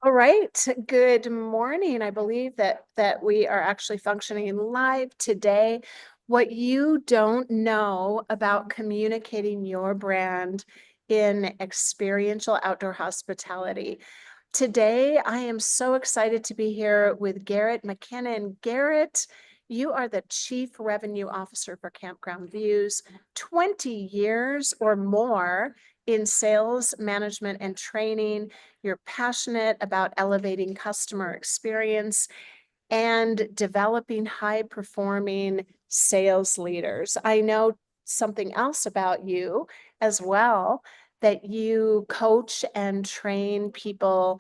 All right. Good morning. I believe that we are actually functioning live today. What you don't know about communicating your brand in experiential outdoor hospitality. Today, I am so excited to be here with Garett McKinnon. Garett, you are the Chief Revenue Officer for Campground Views, 20 years or more in sales, management, and training. You're passionate about elevating customer experience and developing high performing sales leaders. I know something else about you as well, that you coach and train people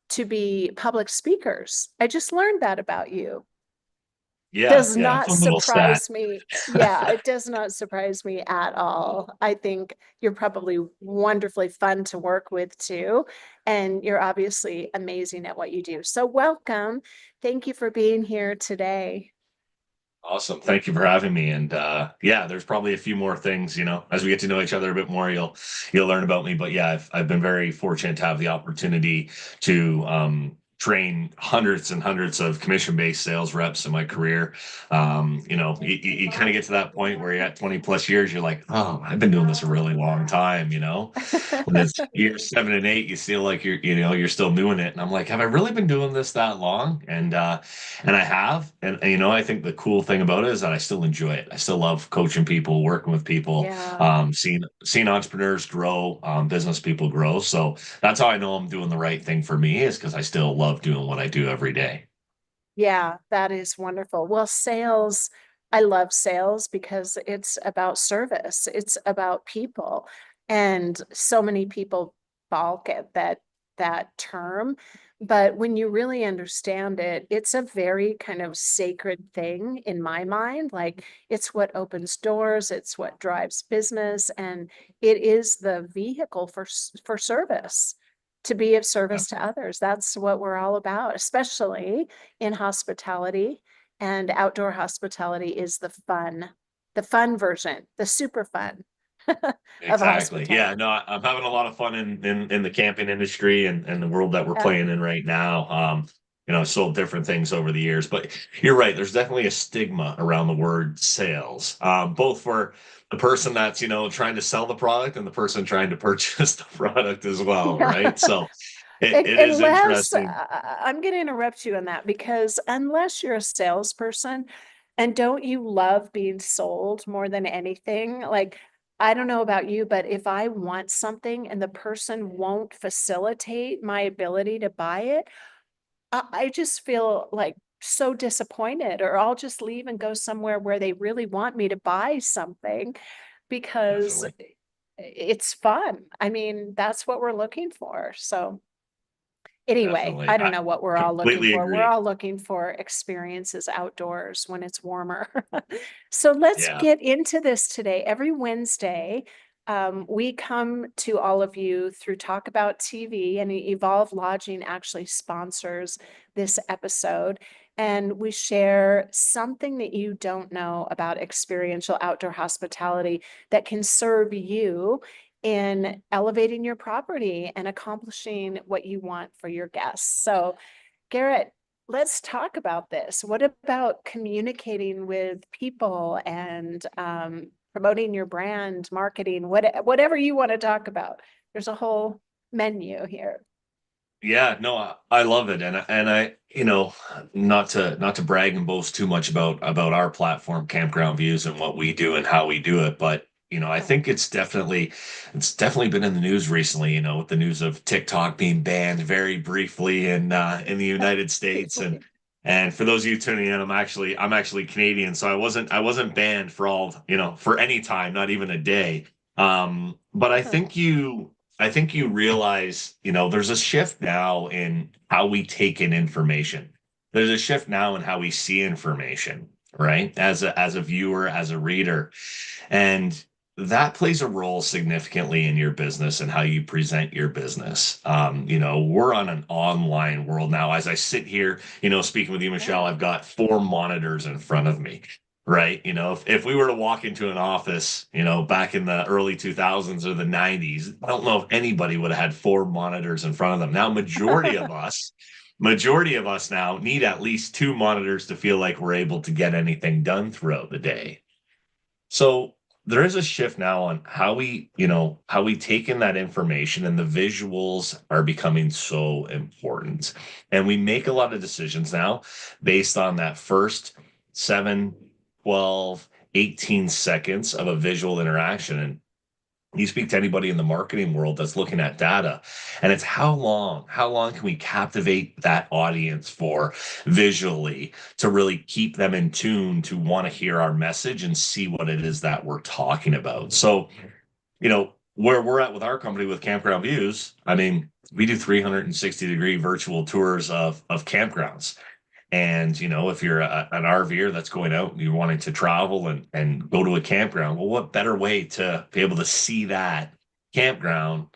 to be public speakers. I just learned that about you. Yeah, Does yeah, not fun little stat. surprise me. Yeah, it does not surprise me at all. I think you're probably wonderfully fun to work with too. And you're obviously amazing at what you do. So, welcome. Thank you for being here today. Awesome. Thank you for having me. And yeah, there's probably a few more things, as we get to know each other a bit more, you'll learn about me. But yeah, I've been very fortunate to have the opportunity to train hundreds and hundreds of commission-based sales reps in my career. You kind of get to that point where you're at 20 plus years, you're like, oh, I've been doing this a really long time. When it's year 7 and 8, you feel like you're still doing it. And I'm like, have I really been doing this that long? And I have. And I think the cool thing about it is that I still enjoy it. I still love coaching people, working with people, Yeah. seeing entrepreneurs grow, business people grow. So that's how I know I'm doing the right thing for me, is because I still love doing what I do every day. Yeah, that is wonderful. Well, sales, I love sales because it's about service. It's about people. And so many people balk at that term. But when you really understand it, it's a very kind of sacred thing in my mind. Like it's what opens doors, it's what drives business, and it is the vehicle for service, to be of service to others. That's what we're all about, especially in hospitality. And outdoor hospitality is the fun version, the super fun of Exactly. Yeah, hospitality. no, I'm having a lot of fun in the camping industry and the world that we're Yeah. playing in right now. I've sold different things over the years, but you're right. There's definitely a stigma around the word sales, both for the person that's, trying to sell the product and the person trying to purchase the product as well, Yeah. right? So it is Unless interesting. I'm going to interrupt you on that, because unless you're a salesperson, and don't you love being sold more than anything? Like, I don't know about you, but if I want something and the person won't facilitate my ability to buy it, I just feel like so disappointed, or I'll just leave and go somewhere where they really want me to buy something because Definitely. it's fun. I mean, that's what we're looking for. So, anyway, Definitely. I don't I know what we're all looking completely for. We're agree. all looking for experiences outdoors when it's warmer. So let's Yeah. get into this today. Every Wednesday, we come to all of you through Talk About TV, and Evolve Lodging actually sponsors this episode. And we share something that you don't know about experiential outdoor hospitality that can serve you in elevating your property and accomplishing what you want for your guests. So, Garett, let's talk about this. What about communicating with people and promoting your brand, marketing, whatever you want to talk about? There's a whole menu here. Yeah, no, I love it, and I, not to brag and boast too much about our platform, Campground Views, and what we do and how we do it, but I think it's definitely been in the news recently, with the news of TikTok being banned very briefly in the United States, and for those of you tuning in, I'm actually Canadian, so I wasn't banned for for any time, not even a day. But I think you realize, there's a shift now in how we take in information. There's a shift now in how we see information, right? As a viewer, as a reader. And that plays a role significantly in your business and how you present your business. We're on an online world now. As I sit here, speaking with you, Yeah. Michelle, I've got four monitors in front of me. right? If we were to walk into an office, back in the early 2000s or the 90s, I don't know if anybody would have had four monitors in front of them. Now, majority of us now need at least two monitors to feel like we're able to get anything done throughout the day. So there is a shift now on how we take in that information, and the visuals are becoming so important. And we make a lot of decisions now based on that first 7, 12, 18 seconds of a visual interaction. And you speak to anybody in the marketing world that's looking at data, and it's how long can we captivate that audience for visually to really keep them in tune to want to hear our message and see what it is that we're talking about. So where we're at with our company with Campground Views, I mean, we do 360-degree virtual tours of campgrounds. And if you're an RVer that's going out and you're wanting to travel and go to a campground, well, what better way to be able to see that campground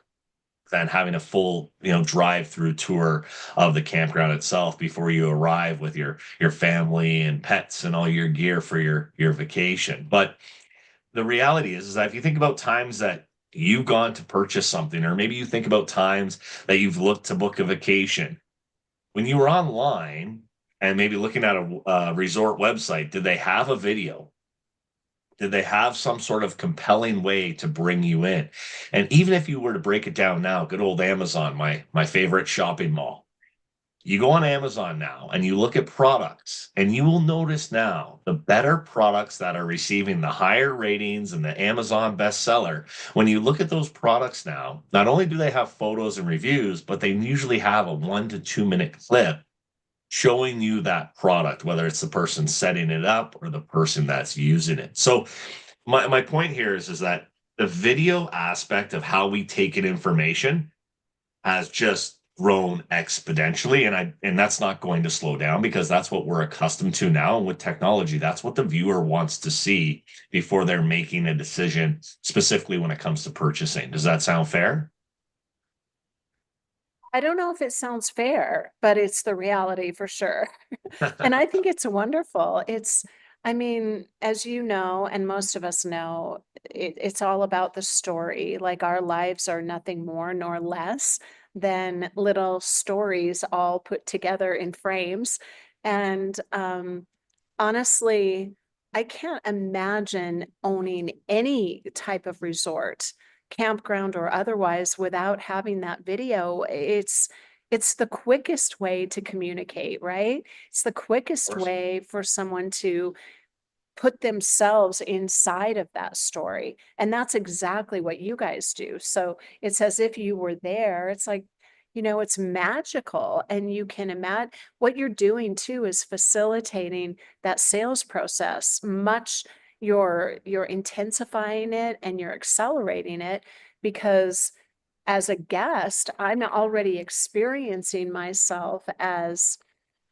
than having a full, drive-through tour of the campground itself before you arrive with your family and pets and all your gear for your vacation. But the reality is that if you think about times that you've gone to purchase something, or maybe you think about times that you've looked to book a vacation, when you were online and maybe looking at a resort website, did they have a video? Did they have some sort of compelling way to bring you in? And even if you were to break it down now, good old Amazon, my favorite shopping mall. You go on Amazon now and you look at products, and you will notice now the better products that are receiving the higher ratings and the Amazon bestseller. When you look at those products now, not only do they have photos and reviews, but they usually have a 1 to 2 minute clip showing you that product, whether it's the person setting it up or the person that's using it. So my point here is that the video aspect of how we take in information has just grown exponentially, and that's not going to slow down, because that's what we're accustomed to now. And with technology, that's what the viewer wants to see before they're making a decision, specifically when it comes to purchasing. Does that sound fair? I don't know if it sounds fair, but it's the reality for sure. And I think it's wonderful. I mean, as you know, and most of us know, it's all about the story. Like our lives are nothing more nor less than little stories all put together in frames. And honestly, I can't imagine owning any type of resort, campground or otherwise, without having that video. It's the quickest way to communicate, right? It's the Of quickest course. way for someone to put themselves inside of that story. And that's exactly what you guys do. So it's as if you were there. It's like, it's magical. And you can imagine what you're doing too is facilitating that sales process. You're intensifying it and you're accelerating it, because as a guest, I'm already experiencing myself as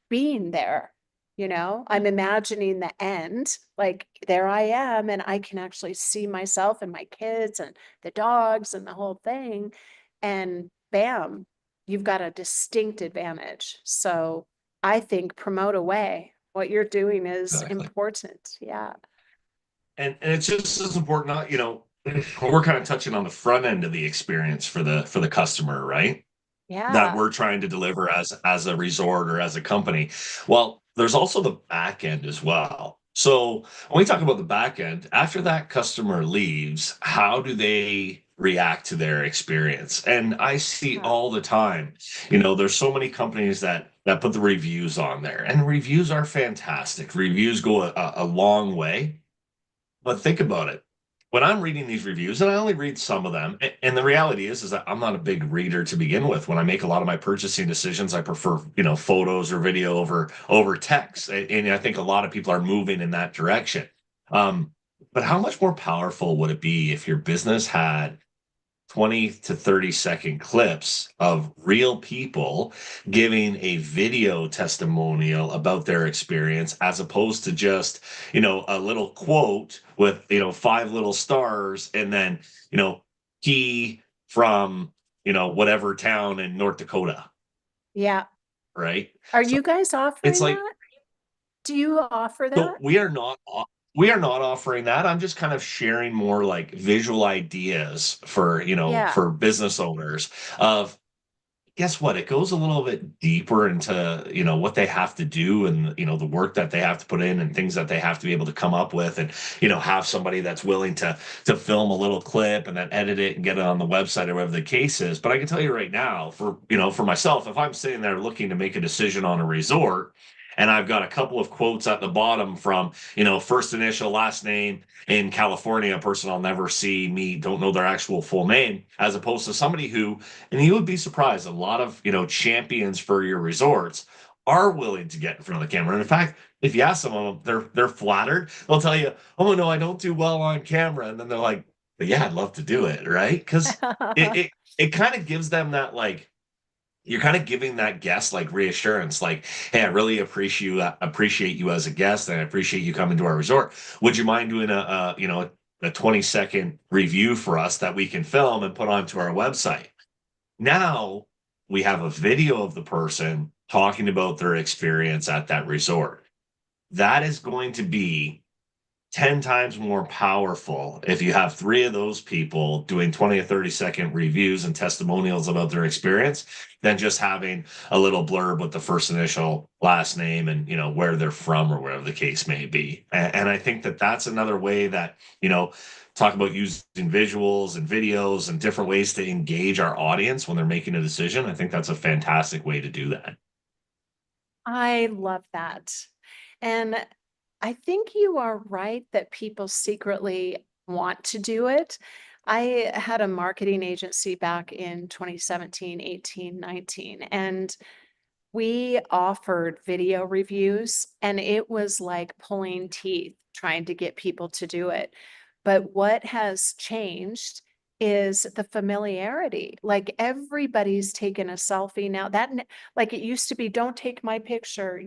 being there. I'm imagining the end, like there I am, and I can actually see myself and my kids and the dogs and the whole thing. And bam, you've got a distinct advantage. So I think promote away. What you're doing is Exactly. important. Yeah. And it's just as important, not, we're kind of touching on the front end of the experience for the customer, right? That Yeah. we're trying to deliver as a resort or as a company. Well, there's also the back end as well. So when we talk about the back end, after that customer leaves, how do they react to their experience? And I see Yeah. all the time, there's so many companies that put the reviews on there, and reviews are fantastic. Reviews go a long way. But think about it. When I'm reading these reviews, and I only read some of them, and the reality is that I'm not a big reader to begin with. When I make a lot of my purchasing decisions, I prefer, photos or video over text. And I think a lot of people are moving in that direction. Um, but how much more powerful would it be if your business had 20 to 30-second clips of real people giving a video testimonial about their experience, as opposed to just, a little quote with, five little stars, and then, you know, he from, whatever town in North Dakota, Yeah. right? Are So you guys it's offering like, that? Do you offer so that? we are not. We are not offering that. I'm just kind of sharing more like visual ideas for, Yeah. for business owners of guess what? It goes a little bit deeper into, what they have to do and, the work that they have to put in and things that they have to be able to come up with and, have somebody that's willing to film a little clip and then edit it and get it on the website or whatever the case is. But I can tell you right now, for myself, if I'm sitting there looking to make a decision on a resort and I've got a couple of quotes at the bottom from, first initial, last name in California, a person I'll never see, me, don't know their actual full name, as opposed to somebody who, and you would be surprised, a lot of, champions for your resorts are willing to get in front of the camera. And in fact, if you ask some of them, they're flattered. They'll tell you, "Oh no, I don't do well on camera," and then they're like, "But yeah, I'd love to do it, right?" Because it kind of gives them that like you're kind of giving that guest like reassurance, like, "Hey, I really appreciate you as a guest, and I appreciate you coming to our resort. Would you mind doing a 20-second review for us that we can film and put onto our website?" Now we have a video of the person talking about their experience at that resort. That is going to be 10 times more powerful if you have three of those people doing 20 or 30-second reviews and testimonials about their experience than just having a little blurb with the first initial, last name, and where they're from or wherever the case may be. And I think that that's another way that talk about using visuals and videos and different ways to engage our audience when they're making a decision. I think that's a fantastic way to do that. I love that. And I think you are right that people secretly want to do it. I had a marketing agency back in 2017, 18, 19, and we offered video reviews, and it was like pulling teeth trying to get people to do it. But what has changed is the familiarity. Like everybody's taken a selfie now. Like it used to be, don't take my picture,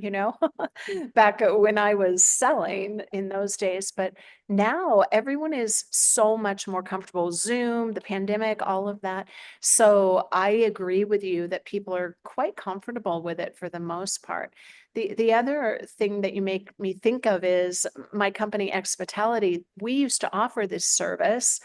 back when I was selling in those days. But now everyone is so much more comfortable. Zoom, the pandemic, all of that. So I agree with you that people are quite comfortable with it for the most part. The other thing that you make me think of is my company Expitality. We used to offer this service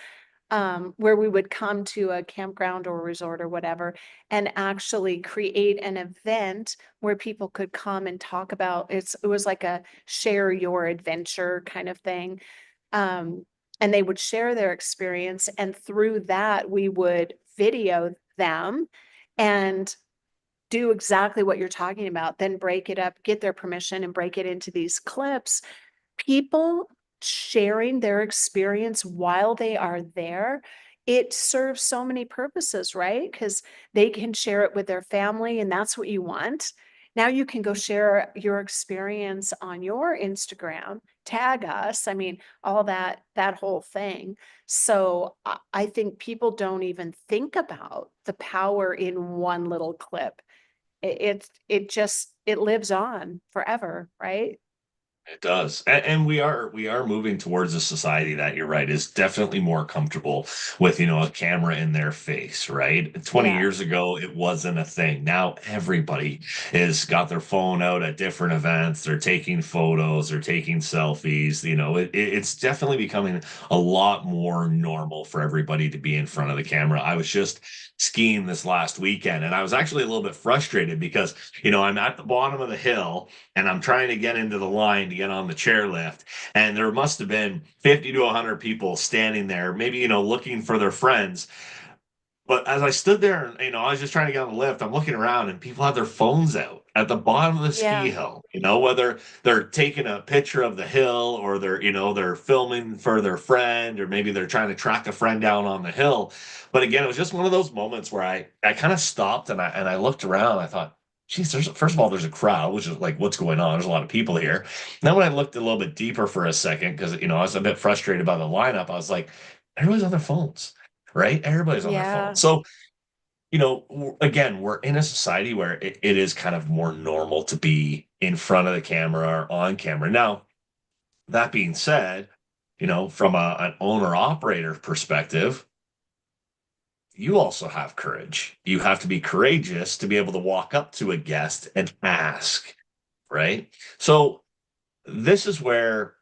where we would come to a campground or a resort or whatever and actually create an event where people could come and talk about it was like a share your adventure kind of thing. Um, and they would share their experience, and through that, we would video them and do exactly what you're talking about, then break it up, get their permission and break it into these clips. People sharing their experience while they are there, it serves so many purposes, right? Because they can share it with their family, and that's what you want. Now you can go share your experience on your Instagram, tag us. I mean, all that whole thing. So I think people don't even think about the power in one little clip. It lives on forever, right? It does. And we are moving towards a society that you're right is definitely more comfortable with, a camera in their face, right? 20 Yeah. years ago, it wasn't a thing. Now everybody is got their phone out at different events. They're taking photos, they're taking selfies. It's definitely becoming a lot more normal for everybody to be in front of the camera. I was just skiing this last weekend and I was actually a little bit frustrated because, I'm at the bottom of the hill and I'm trying to get into the line to get on the chairlift. And there must have been 50 to 100 people standing there, maybe, looking for their friends. But as I stood there and, I was just trying to get on the lift, I'm looking around and people have their phones out at the bottom of the ski Yeah. hill, whether they're taking a picture of the hill or they're filming for their friend, or maybe they're trying to track a friend down on the hill. But again, it was just one of those moments where I kind of stopped and I looked around. I thought, geez, first of all, there's a crowd, which is like, what's going on? There's a lot of people here. Then when I looked a little bit deeper for a second, because, I was a bit frustrated by the lineup, I was like, everybody's on their phones, right? Everybody's on their phone. Yeah. So, again, we're in a society where it is kind of more normal to be in front of the camera or on camera. Now, that being said, from an owner operator perspective, you also have courage. You have to be courageous to be able to walk up to a guest and ask, right? So, this is where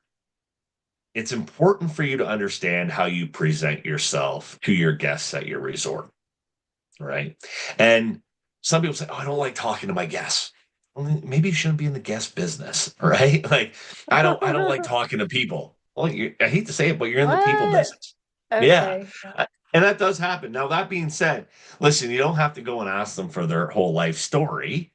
it's important for you to understand how you present yourself to your guests at your resort, right? And some people say, "Oh, I don't like talking to my guests." Well, then maybe you shouldn't be in the guest business, right? Like, I don't like talking to people. Well, I hate to say it, but you're in the people What? business. Yeah. Okay. Yeah. And that does happen. Now, that being said, listen, you don't have to go and ask them for their whole life story,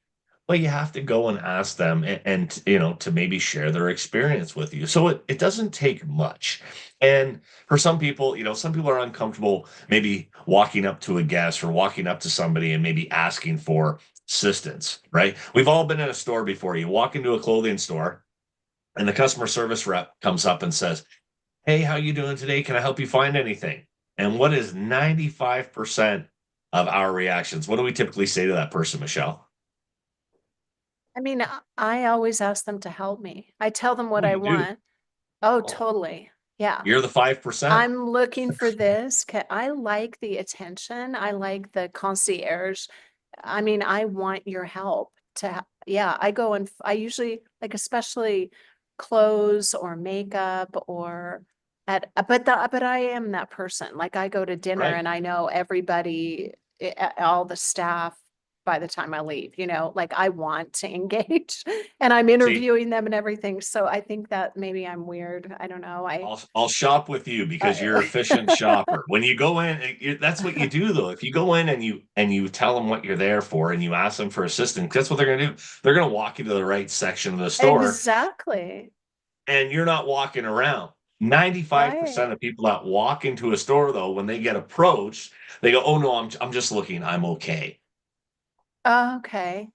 but you have to go and ask them and to maybe share their experience with you. So it doesn't take much. And for some people, some people are uncomfortable maybe walking up to a guest or walking up to somebody and maybe asking for assistance, right? We've all been in a store before. You walk into a clothing store and the customer service rep comes up and says, "Hey, how you doing today? Can I help you find anything?" And what is 95% of our reactions? What do we typically say to that person, Michelle? I mean, I always ask them to help me. I tell them what Oh, I you do. want. Oh, Oh, totally. Yeah. you're the 5%, I'm looking for this. I like the attention. I like the concierge. I mean, I want your help yeah, I go and I usually like, especially clothes or makeup or but I am that person. Like I go to dinner right? and I know everybody, all the staff by the time I leave, like I want to engage and I'm See, interviewing them and everything. So I think that maybe I'm weird. I don't know. I'll shop with you because you're Uh, efficient shopper. When you go in, that's what you do though. If you go in and you tell them what you're there for and you ask them for assistance, that's what they're going to do. They're going to walk you to the right section of the store, exactly. and you're not walking around. 95% Right. of people that walk into a store though, when they get approached, they go, "Oh no, I'm just looking. I'm okay." Okay.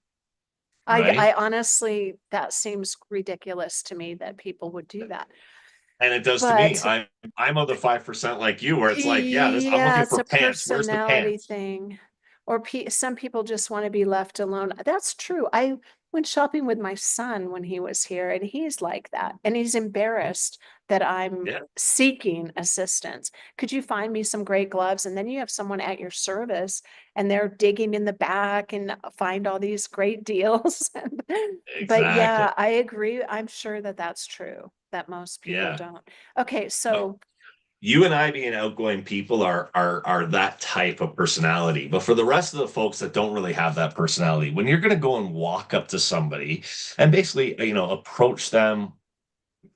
I Right? honestly, that seems ridiculous to me that people would do that. And it does to me. But I'm of the 5% like you, where it's like, yeah, this I'm yeah, looking it's for a pants. Where's the personality pants? thing. Or some people just want to be left alone. That's true. I went shopping with my son when he was here, and he's like that. And he's embarrassed that I'm Yeah, seeking assistance. Could you find me some great gloves? And then you have someone at your service, and they're digging in the back and find all these great deals. But exactly. yeah, I agree. I'm sure that that's true, that most people Yeah. don't. Okay, No, so you and I being outgoing people are that type of personality. But for the rest of the folks that don't really have that personality, when you're going to go and walk up to somebody and basically, approach them,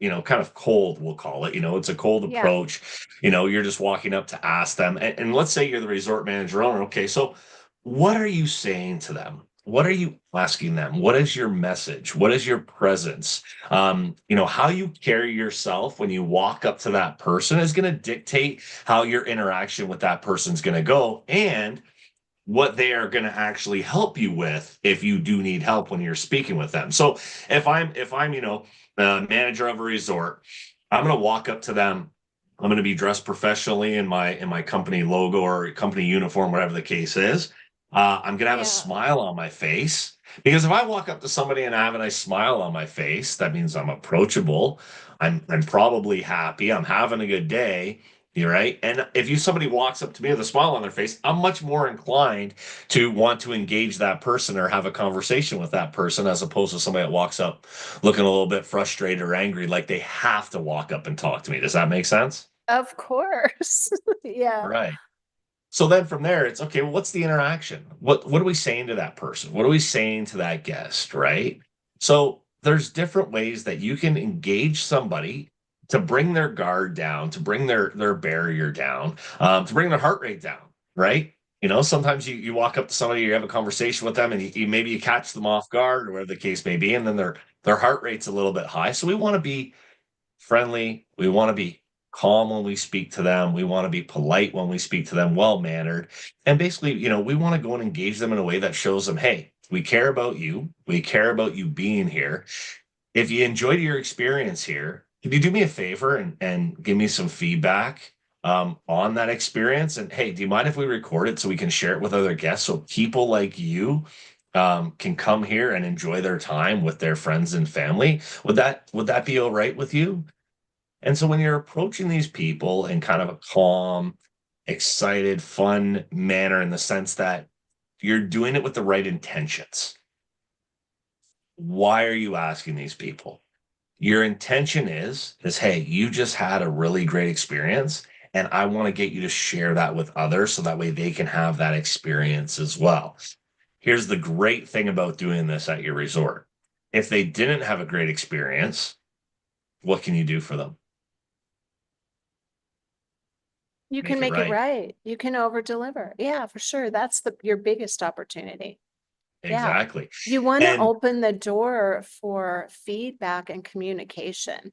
kind of cold, we'll call it, it's a cold yeah. approach. You're just walking up to ask them. And let's say you're the resort manager owner. Okay, so what are you saying to them? What are you asking them? What is your message? What is your presence? How you carry yourself when you walk up to that person is going to dictate how your interaction with that person's going to go and what they are going to actually help you with if you do need help when you're speaking with them. So if I'm manager of a resort, I'm going to walk up to them. I'm going to be dressed professionally in my company logo or company uniform, whatever the case is. I'm going to have a Yeah. smile on my face because if I walk up to somebody and I have a nice smile on my face, that means I'm approachable. I'm probably happy. I'm having a good day. You're right. And if somebody walks up to me with a smile on their face, I'm much more inclined to want to engage that person or have a conversation with that person as opposed to somebody that walks up looking a little bit frustrated or angry, like they have to walk up and talk to me. Does that make sense? Of course. Yeah. Right. So then from there, it's okay, well, what's the interaction? What are we saying to that person? What are we saying to that guest? Right. So there's different ways that you can engage somebody to bring their guard down, to bring their barrier down, to bring their heart rate down, right? Sometimes you walk up to somebody, you have a conversation with them, and you maybe you catch them off guard or whatever the case may be, and then their heart rate's a little bit high. So we want to be friendly. We want to be calm when we speak to them. We want to be polite when we speak to them, well mannered. And basically, we want to go and engage them in a way that shows them, hey, we care about you. We care about you being here. If you enjoyed your experience here, could you do me a favor and give me some feedback on that experience? And hey, do you mind if we record it so we can share it with other guests so people like you can come here and enjoy their time with their friends and family? Would that be all right with you? And so when you're approaching these people in kind of a calm, excited, fun manner, in the sense that you're doing it with the right intentions, why are you asking these people? Your intention is, hey, you just had a really great experience, and I want to get you to share that with others so that way they can have that experience as well. Here's the great thing about doing this at your resort. If they didn't have a great experience, what can you do for them? You can Make it make it right. right. You can over deliver. Yeah, for sure. That's your biggest opportunity. Yeah. Exactly. You want to And open the door for feedback and communication.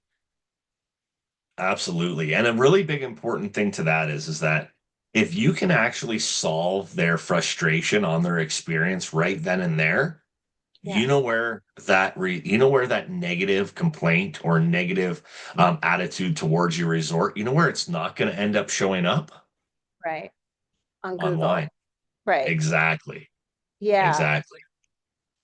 absolutely. And a really big important thing to that is that if you can actually solve their frustration on their experience right then and there, Yeah, you know where that negative complaint or negative attitude towards your resort, you know where it's not going to end up showing up right. On online. Google. Right. Exactly. Yeah. Exactly.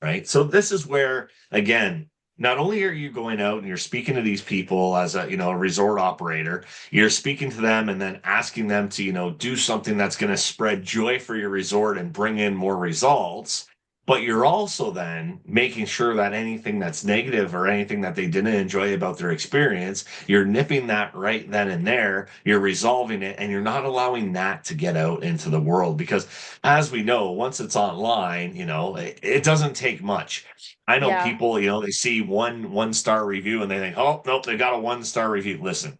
Right. So this is where, again, not only are you going out and you're speaking to these people as a, a resort operator, you're speaking to them and then asking them to, do something that's going to spread joy for your resort and bring in more results. But you're also then making sure that anything that's negative or anything that they didn't enjoy about their experience, you're nipping that right then and there, you're resolving it, and you're not allowing that to get out into the world because as we know, once it's online, it doesn't take much. I know Yeah. people, they see one star review and they think, oh nope, they got a 1 star review. Listen,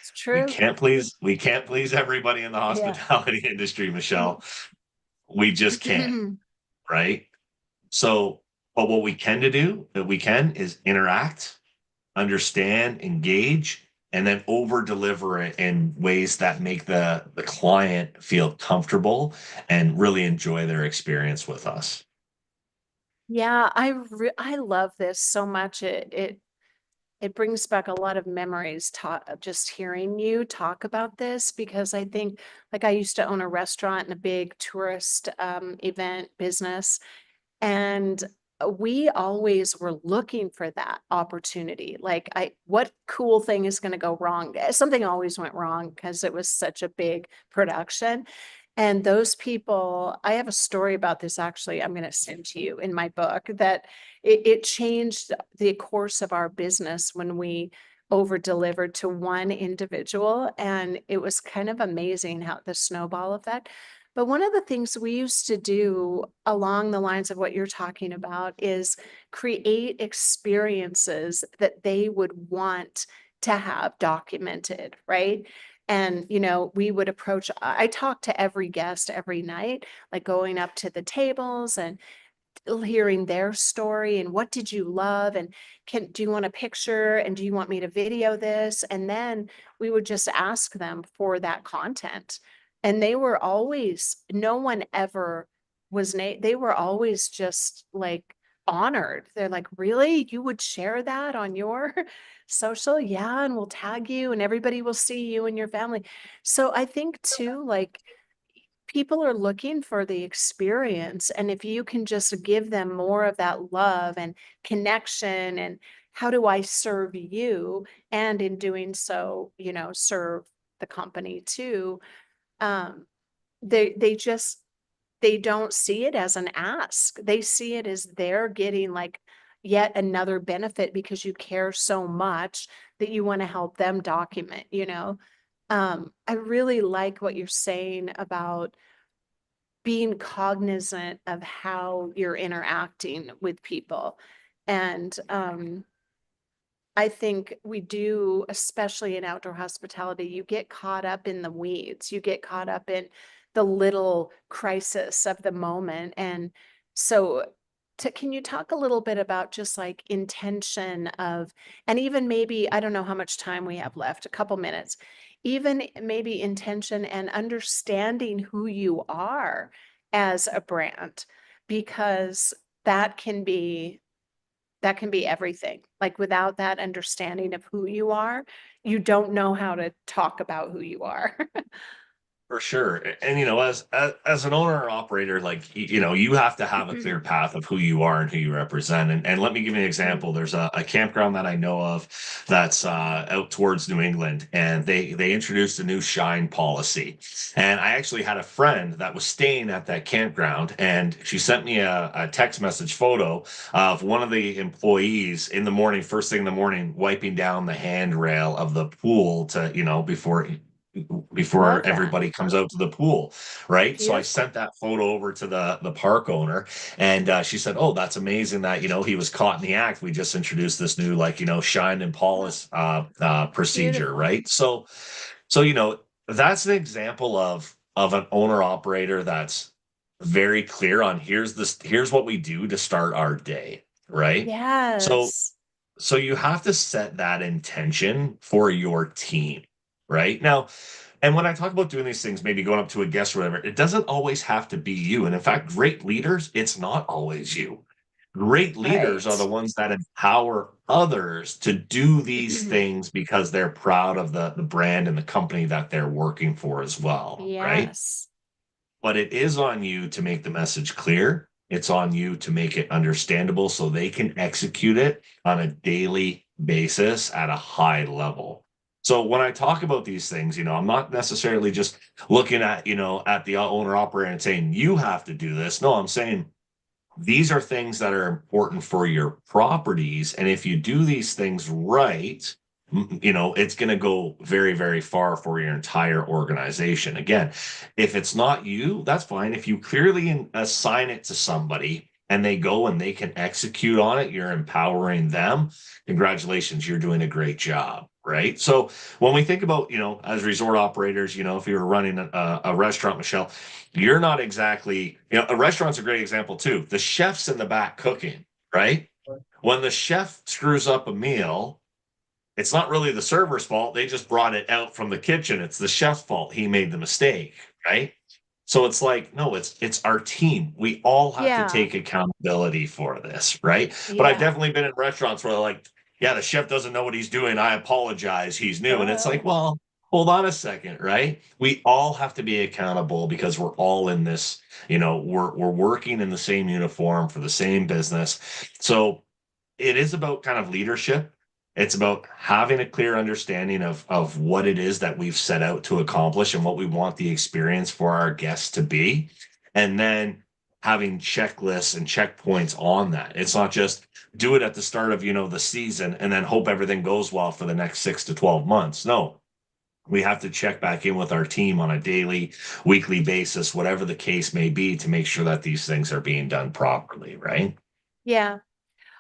It's we true. can't please we can't please everybody in the Yeah. hospitality industry, Michelle. We just can't, right? So, but what we can to do that we can is interact, understand, engage, and then over deliver it in ways that make the client feel comfortable and really enjoy their experience with us. Yeah, I love this so much. It brings back a lot of memories of just hearing you talk about this because I think like I used to own a restaurant and a big tourist event business. And we always were looking for that opportunity. Like, what cool thing is going to go wrong? Something always went wrong because it was such a big production. And those people, I have a story about this actually, I'm going to send to you in my book that it changed the course of our business when we over delivered to one individual. And it was kind of amazing how the snowball effect. But one of the things we used to do along the lines of what you're talking about is create experiences that they would want to have documented, right? And, we would approach, I talked to every guest every night, like going up to the tables and hearing their story and what did you love and do you want a picture and do you want me to video this, and then we would just ask them for that content, and they were always, no one ever they were always just like honored. They're like, really, you would share that on your social? Yeah, and we'll tag you and everybody will see you and your family. So I think too, like, people are looking for the experience. And if you can just give them more of that love and connection and how do I serve you? And in doing so, serve the company too. Um, they just, they don't see it as an ask. They see it as they're getting like yet another benefit because you care so much that you want to help them document. I really like what you're saying about being cognizant of how you're interacting with people. And I think we do, especially in outdoor hospitality, you get caught up in the weeds, you get caught up in the little crisis of the moment. And so, can you talk a little bit about just like intention of, and even maybe, I don't know how much time we have left, a couple minutes, even maybe intention and understanding who you are as a brand, because that can be that can be everything. Like without that understanding of who you are, you don't know how to talk about who you are. For sure. And, as an owner or operator, like, you have to have a clear path of who you are and who you represent. And let me give you an example. Mm, There's a campground that I know of that's out towards New England, and they introduced a new shine policy. And I actually had a friend that was staying at that campground, and she sent me a text message photo of one of the employees in the morning, first thing in the morning, wiping down the handrail of the pool to, before love that. everybody comes out to the pool, right? So I Beautiful. sent that photo over to the park owner, and she said, "Oh, that's amazing that he was caught in the act. We just introduced this new shine and Oh, polish procedure, beautiful. right?" So that's an example of an owner operator that's very clear on here's what we do to start our day, right? So Yes. so you have to set that intention for your team, right? Now, and when I talk about doing these things, maybe going up to a guest or whatever, it doesn't always have to be you. And in fact, great leaders, it's not always you. Great leaders are the Right. ones that empower others to do these things because they're proud of the brand and the company that they're working for as well, right? Yes. But it is on you to make the message clear. It's on you to make it understandable so they can execute it on a daily basis at a high level. So when I talk about these things, I'm not necessarily just looking at the owner operator and saying, you have to do this. No, I'm saying these are things that are important for your properties. And if you do these things right, it's going to go very, very far for your entire organization. Again, if it's not you, that's fine. If you clearly assign it to somebody and they go and they can execute on it, you're empowering them. Congratulations, you're doing a great job. Right. So when we think about, as resort operators, if you were running a restaurant, Michelle, you're not exactly, a restaurant's a great example too. The chef's in the back cooking, right? When the chef screws up a meal, it's not really the server's fault. They just brought it out from the kitchen. It's the chef's fault. He made the mistake, right? So it's like, no, it's our team. We all have to Yeah. take accountability for this, right? But I've Yeah. definitely been in restaurants where they're like, yeah, the chef doesn't know what he's doing. I apologize. He's new. And it's like, Oh, well, hold on a second, right? We all have to be accountable because we're all in this, we're working in the same uniform for the same business. So it is about kind of leadership. It's about having a clear understanding of what it is that we've set out to accomplish and what we want the experience for our guests to be. And then having checklists and checkpoints on that. It's not just do it at the start of, the season and then hope everything goes well for the next 6 to 12 months. No, we have to check back in with our team on a daily, weekly basis, whatever the case may be, to make sure that these things are being done properly, right? yeah.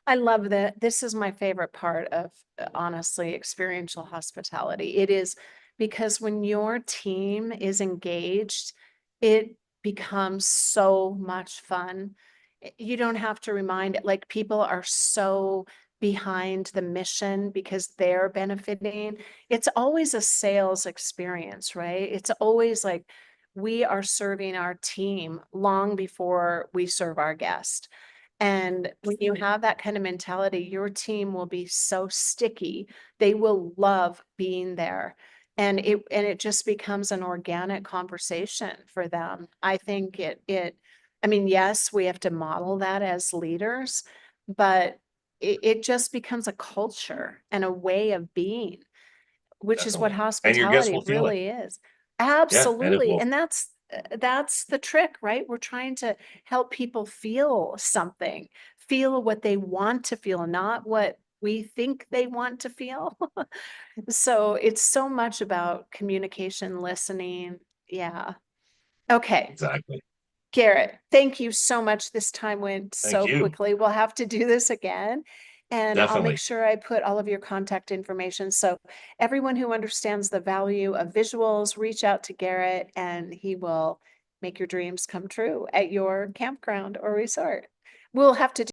I love that. This is my favorite part of, honestly, experiential hospitality. It is because when your team is engaged, it becomes so much fun. You don't have to remind it, like people are so behind the mission because they're benefiting. It's always a sales experience, right? It's always like we are serving our team long before we serve our guest. And when you have that kind of mentality, your team will be so sticky. They will love being there. And it just becomes an organic conversation for them. I think I mean, yes, we have to model that as leaders, but it just becomes a culture and a way of being, which is what Definitely. And your guests hospitality will feel it. really is. Yeah, and it Absolutely. will. And that's the trick, right? We're trying to help people feel something, feel what they want to feel, not what we think they want to feel. So it's so much about communication, listening. Yeah. Okay. Exactly. Garrett, thank you so much. This time went Thank so you. quickly. We'll have to do this again. And I'll make Definitely. sure I put all of your contact information. So everyone who understands the value of visuals, reach out to Garrett and he will make your dreams come true at your campground or resort. We'll have to